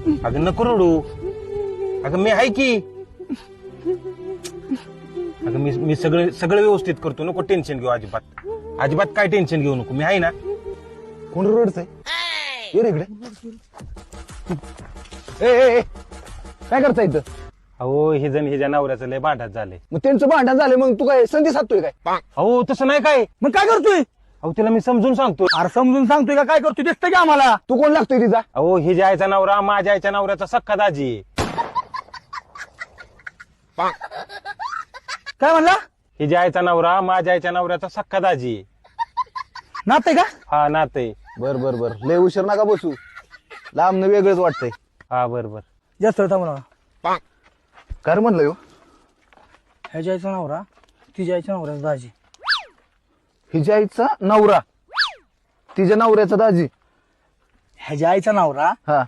अगं नको रडू. अगं मी आहे की. अगं मी सगळं सगळं व्यवस्थित करतो. नको टेन्शन घेऊ अजिबात. अजिबात काय टेन्शन घेऊ नको. मी आहे ना. कोण रडतंय? ये रे इकडे. ए काय करता इथं? अहो हे जण हिच्या नवऱ्याचं लय भांडण झालंय. मग त्यांचं भांडण झालं मग तू काय संधी साधतोय काय? अहो तसं नाही काय. मग काय करतोय? अहो तिला मी समजून सांगतो. अरे समजून सांगतोय का काय करतोय दिसतंय की आम्हाला? तू कोण लागतोय तिचा? अहो हिच्या आईचा नवरा माझ्या आईच्या नवऱ्याचा सख्खा दाजी आहे. काय म्हणला? हिच्या आईचा नवरा माझ्या आईच्या नवऱ्याचा सख्खा दाजी आहे. नाते का? हा नाते. बर बर बर लय उशीर नका बसू. लांब वेगळंच वाटतंय. हा बरोबर. जास्त थांबला. काय म्हणलं यो? ह्याच्या आईचा नवरा तिच्या आईच्या नवऱ्याचा दाजी. हिच्या आईचा नवरा तिच्या नवऱ्याचा दाजी. ह्याच्या आईचा नवरा हा